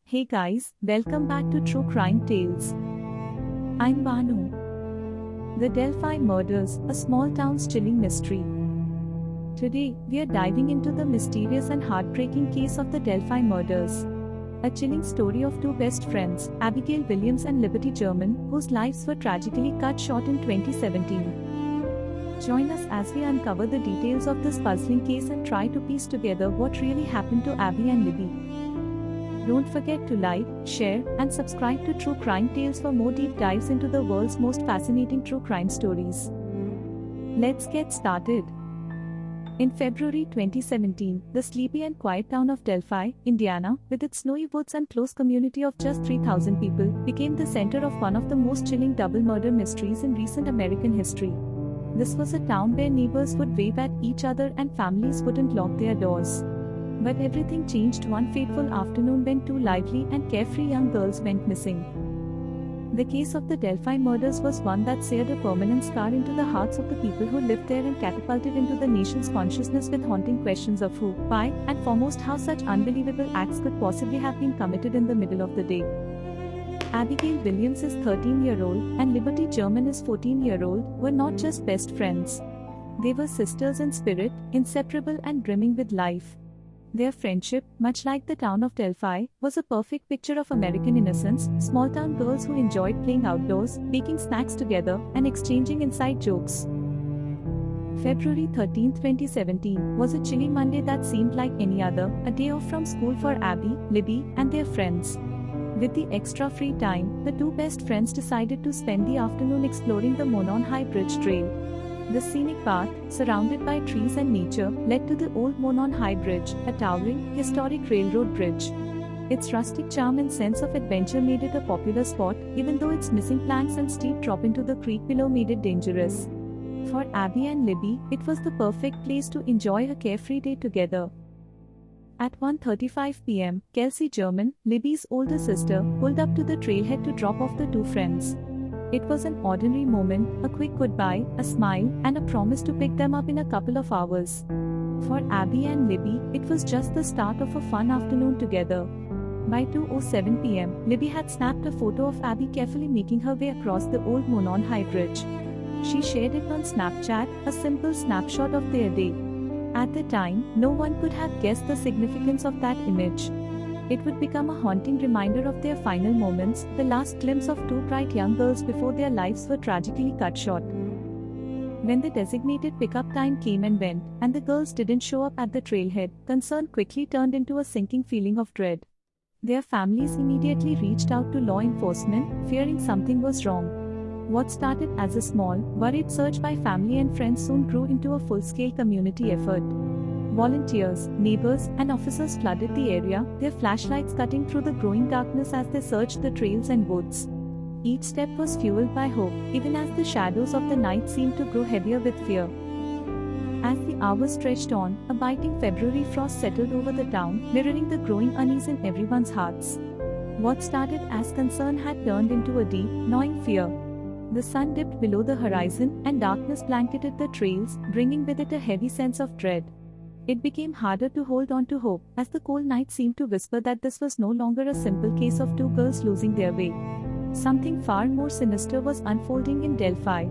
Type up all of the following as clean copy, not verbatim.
Hey guys, welcome back to True Crime Tales. I'm Banu. The Delphi Murders, a small town's chilling mystery. Today, we are diving into the mysterious and heartbreaking case of the Delphi Murders. A chilling story of two best friends, Abigail Williams and Liberty German, whose lives were tragically cut short in 2017. Join us as we uncover the details of this puzzling case and try to piece together what really happened to Abby and Libby. Don't forget to like, share, and subscribe to True Crime Tales for more deep dives into the world's most fascinating true crime stories. Let's get started. In February 2017, the sleepy and quiet town of Delphi, Indiana, with its snowy woods and close community of just 3,000 people, became the center of one of the most chilling double murder mysteries in recent American history. This was a town where neighbors would wave at each other and families wouldn't lock their doors. But everything changed one fateful afternoon when two lively and carefree young girls went missing. The case of the Delphi murders was one that seared a permanent scar into the hearts of the people who lived there and catapulted into the nation's consciousness with haunting questions of who, why, and foremost how such unbelievable acts could possibly have been committed in the middle of the day. Abigail Williams is 13-year-old and Liberty German is 14-year-old, were not just best friends. They were sisters in spirit, inseparable and brimming with life. Their friendship, much like the town of Delphi, was a perfect picture of American innocence, small-town girls who enjoyed playing outdoors, baking snacks together, and exchanging inside jokes. February 13, 2017, was a chilly Monday that seemed like any other, a day off from school for Abby, Libby, and their friends. With the extra free time, the two best friends decided to spend the afternoon exploring the Monon High Bridge Trail. The scenic path, surrounded by trees and nature, led to the old Monon High Bridge, a towering, historic railroad bridge. Its rustic charm and sense of adventure made it a popular spot, even though its missing planks and steep drop into the creek below made it dangerous. For Abby and Libby, it was the perfect place to enjoy a carefree day together. At 1:35 p.m., Kelsey German, Libby's older sister, pulled up to the trailhead to drop off the two friends. It was an ordinary moment, a quick goodbye, a smile, and a promise to pick them up in a couple of hours. For Abby and Libby, it was just the start of a fun afternoon together. By 2:07 p.m., Libby had snapped a photo of Abby carefully making her way across the old Monon High Bridge. She shared it on Snapchat, a simple snapshot of their day. At the time, no one could have guessed the significance of that image. It would become a haunting reminder of their final moments, the last glimpse of two bright young girls before their lives were tragically cut short. When the designated pickup time came and went, and the girls didn't show up at the trailhead, concern quickly turned into a sinking feeling of dread. Their families immediately reached out to law enforcement, fearing something was wrong. What started as a small, worried search by family and friends soon grew into a full-scale community effort. Volunteers, neighbors, and officers flooded the area, their flashlights cutting through the growing darkness as they searched the trails and woods. Each step was fueled by hope, even as the shadows of the night seemed to grow heavier with fear. As the hours stretched on, a biting February frost settled over the town, mirroring the growing unease in everyone's hearts. What started as concern had turned into a deep, gnawing fear. The sun dipped below the horizon, and darkness blanketed the trails, bringing with it a heavy sense of dread. It became harder to hold on to hope, as the cold night seemed to whisper that this was no longer a simple case of two girls losing their way. Something far more sinister was unfolding in Delphi.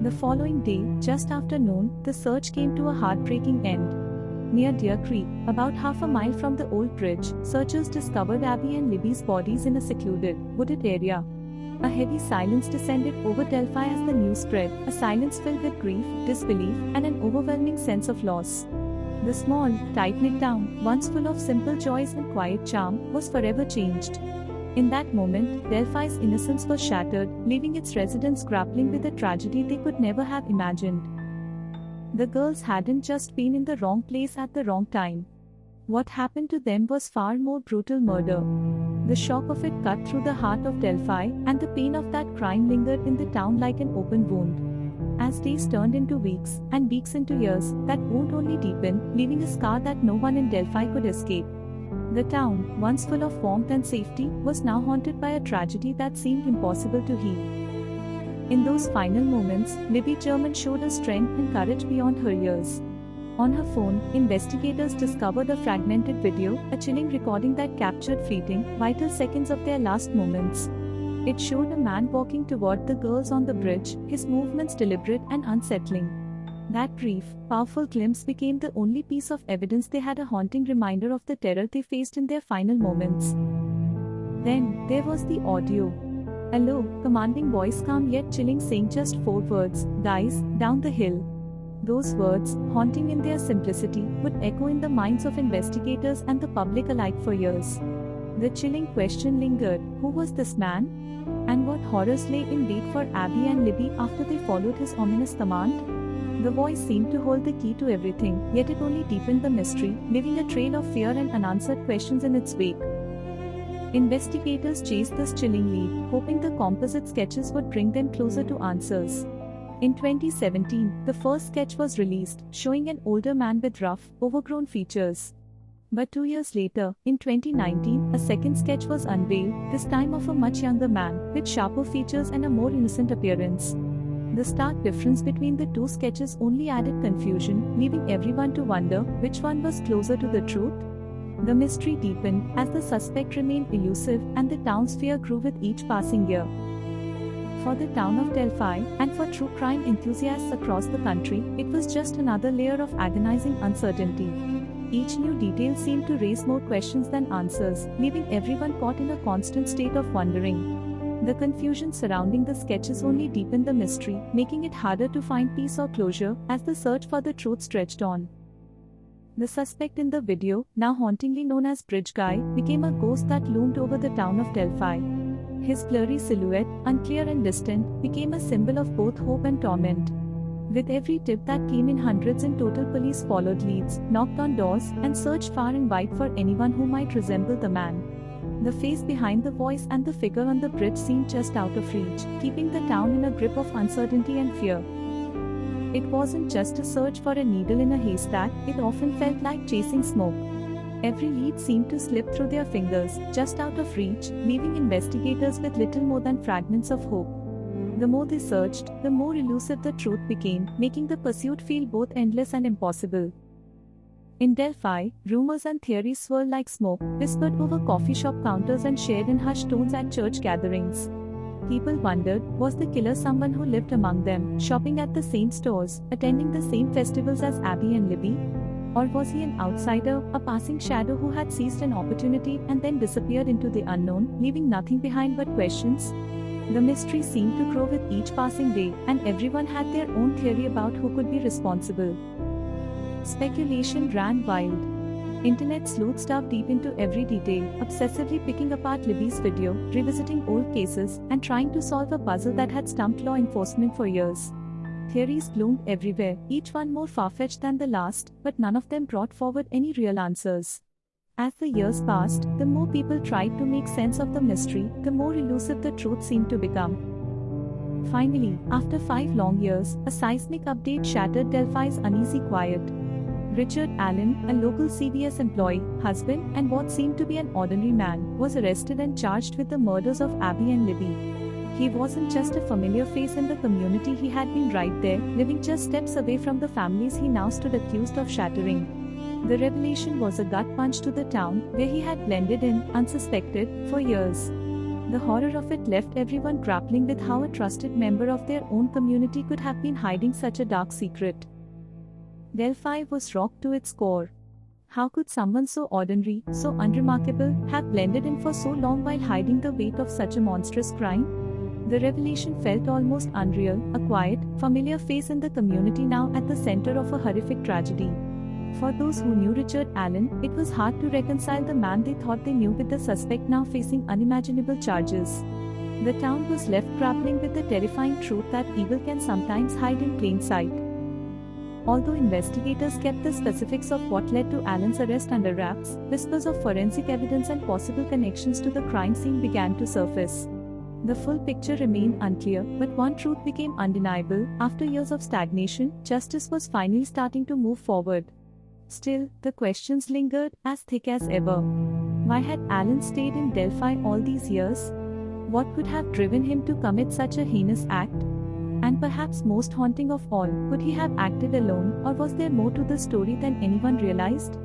The following day, just after noon, the search came to a heartbreaking end. Near Deer Creek, about half a mile from the old bridge, searchers discovered Abby and Libby's bodies in a secluded, wooded area. A heavy silence descended over Delphi as the news spread, a silence filled with grief, disbelief, and an overwhelming sense of loss. The small, tight-knit town, once full of simple joys and quiet charm, was forever changed. In that moment, Delphi's innocence was shattered, leaving its residents grappling with a tragedy they could never have imagined. The girls hadn't just been in the wrong place at the wrong time. What happened to them was far more brutal murder. The shock of it cut through the heart of Delphi, and the pain of that crime lingered in the town like an open wound. As days turned into weeks, and weeks into years, that wound only deepened, leaving a scar that no one in Delphi could escape. The town, once full of warmth and safety, was now haunted by a tragedy that seemed impossible to heal. In those final moments, Libby German showed a strength and courage beyond her years. On her phone, investigators discovered a fragmented video, a chilling recording that captured fleeting, vital seconds of their last moments. It showed a man walking toward the girls on the bridge, his movements deliberate and unsettling. That brief, powerful glimpse became the only piece of evidence they had, a haunting reminder of the terror they faced in their final moments. Then, there was the audio. A low, commanding voice, calm yet chilling, saying just 4 words, "Guys, down the hill." Those words, haunting in their simplicity, would echo in the minds of investigators and the public alike for years. The chilling question lingered: who was this man? And what horrors lay in wait for Abby and Libby after they followed his ominous command? The voice seemed to hold the key to everything, yet it only deepened the mystery, leaving a trail of fear and unanswered questions in its wake. Investigators chased this chilling lead, hoping the composite sketches would bring them closer to answers. In 2017, the first sketch was released, showing an older man with rough, overgrown features. But 2 years later, in 2019, a second sketch was unveiled, this time of a much younger man, with sharper features and a more innocent appearance. The stark difference between the two sketches only added confusion, leaving everyone to wonder which one was closer to the truth. The mystery deepened as the suspect remained elusive, and the town's fear grew with each passing year. For the town of Delphi, and for true crime enthusiasts across the country, it was just another layer of agonizing uncertainty. Each new detail seemed to raise more questions than answers, leaving everyone caught in a constant state of wondering. The confusion surrounding the sketches only deepened the mystery, making it harder to find peace or closure as the search for the truth stretched on. The suspect in the video, now hauntingly known as Bridge Guy, became a ghost that loomed over the town of Delphi. His blurry silhouette, unclear and distant, became a symbol of both hope and torment. With every tip that came in, hundreds in total, police followed leads, knocked on doors, and searched far and wide for anyone who might resemble the man. The face behind the voice and the figure on the bridge seemed just out of reach, keeping the town in a grip of uncertainty and fear. It wasn't just a search for a needle in a haystack, it often felt like chasing smoke. Every lead seemed to slip through their fingers, just out of reach, leaving investigators with little more than fragments of hope. The more they searched, the more elusive the truth became, making the pursuit feel both endless and impossible. In Delphi, rumors and theories swirled like smoke, whispered over coffee shop counters and shared in hushed tones at church gatherings. People wondered, was the killer someone who lived among them, shopping at the same stores, attending the same festivals as Abby and Libby? Or was he an outsider, a passing shadow who had seized an opportunity and then disappeared into the unknown, leaving nothing behind but questions? The mystery seemed to grow with each passing day, and everyone had their own theory about who could be responsible. Speculation ran wild. Internet sleuths dove deep into every detail, obsessively picking apart Libby's video, revisiting old cases, and trying to solve a puzzle that had stumped law enforcement for years. Theories bloomed everywhere, each one more far-fetched than the last, but none of them brought forward any real answers. As the years passed, the more people tried to make sense of the mystery, the more elusive the truth seemed to become. Finally, after 5 long years, a seismic update shattered Delphi's uneasy quiet. Richard Allen, a local CVS employee, husband, and what seemed to be an ordinary man, was arrested and charged with the murders of Abby and Libby. He wasn't just a familiar face in the community, he had been right there, living just steps away from the families he now stood accused of shattering. The revelation was a gut punch to the town, where he had blended in, unsuspected, for years. The horror of it left everyone grappling with how a trusted member of their own community could have been hiding such a dark secret. Delphi was rocked to its core. How could someone so ordinary, so unremarkable, have blended in for so long while hiding the weight of such a monstrous crime? The revelation felt almost unreal, a quiet, familiar face in the community now at the center of a horrific tragedy. For those who knew Richard Allen, it was hard to reconcile the man they thought they knew with the suspect now facing unimaginable charges. The town was left grappling with the terrifying truth that evil can sometimes hide in plain sight. Although investigators kept the specifics of what led to Allen's arrest under wraps, whispers of forensic evidence and possible connections to the crime scene began to surface. The full picture remained unclear, but one truth became undeniable: after years of stagnation, justice was finally starting to move forward. Still, the questions lingered, as thick as ever. Why had Allen stayed in Delphi all these years? What could have driven him to commit such a heinous act? And perhaps most haunting of all, could he have acted alone, or was there more to the story than anyone realized?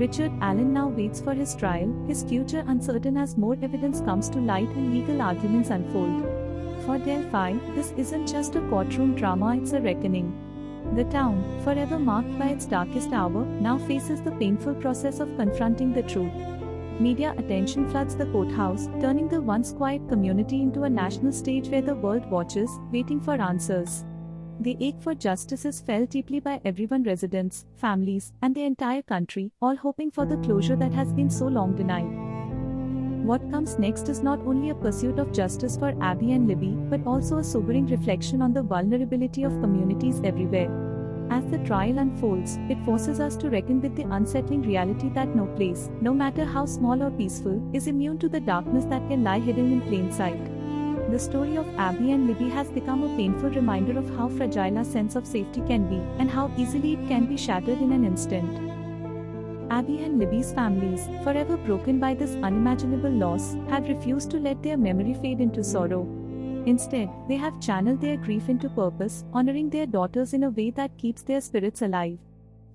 Richard Allen now waits for his trial, his future uncertain as more evidence comes to light and legal arguments unfold. For Delphi, this isn't just a courtroom drama, it's a reckoning. The town, forever marked by its darkest hour, now faces the painful process of confronting the truth. Media attention floods the courthouse, turning the once quiet community into a national stage where the world watches, waiting for answers. The ache for justice is felt deeply by everyone, residents, families, and the entire country, all hoping for the closure that has been so long denied. What comes next is not only a pursuit of justice for Abby and Libby, but also a sobering reflection on the vulnerability of communities everywhere. As the trial unfolds, it forces us to reckon with the unsettling reality that no place, no matter how small or peaceful, is immune to the darkness that can lie hidden in plain sight. The story of Abby and Libby has become a painful reminder of how fragile our sense of safety can be, and how easily it can be shattered in an instant. Abby and Libby's families, forever broken by this unimaginable loss, had refused to let their memory fade into sorrow. Instead, they have channeled their grief into purpose, honoring their daughters in a way that keeps their spirits alive.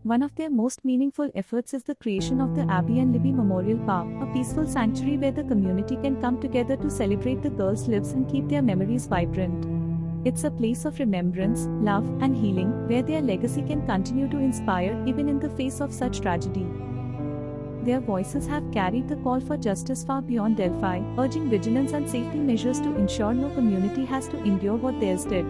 One of their most meaningful efforts is the creation of the Abby and Libby Memorial Park, a peaceful sanctuary where the community can come together to celebrate the girls' lives and keep their memories vibrant. It's a place of remembrance, love, and healing, where their legacy can continue to inspire even in the face of such tragedy. Their voices have carried the call for justice far beyond Delphi, urging vigilance and safety measures to ensure no community has to endure what theirs did.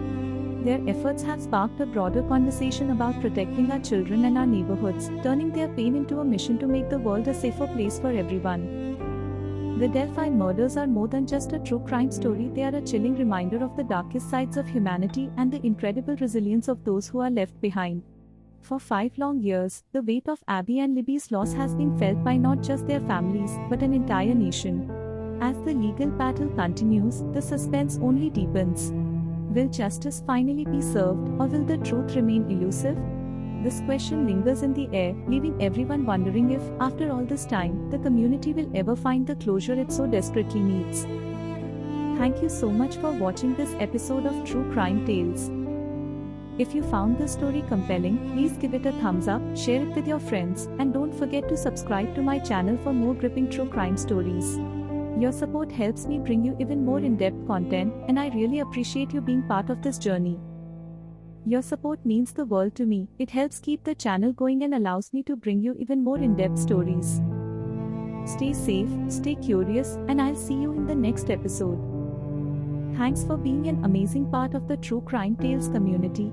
Their efforts have sparked a broader conversation about protecting our children and our neighborhoods, turning their pain into a mission to make the world a safer place for everyone. The Delphi murders are more than just a true crime story, they are a chilling reminder of the darkest sides of humanity and the incredible resilience of those who are left behind. For 5 long years, the weight of Abby and Libby's loss has been felt by not just their families, but an entire nation. As the legal battle continues, the suspense only deepens. Will justice finally be served, or will the truth remain elusive? This question lingers in the air, leaving everyone wondering if, after all this time, the community will ever find the closure it so desperately needs. Thank you so much for watching this episode of True Crime Tales. If you found this story compelling, please give it a thumbs up, share it with your friends, and don't forget to subscribe to my channel for more gripping true crime stories. Your support helps me bring you even more in-depth content, and I really appreciate you being part of this journey. Your support means the world to me. It helps keep the channel going and allows me to bring you even more in-depth stories. Stay safe, stay curious, and I'll see you in the next episode. Thanks for being an amazing part of the True Crime Tales community.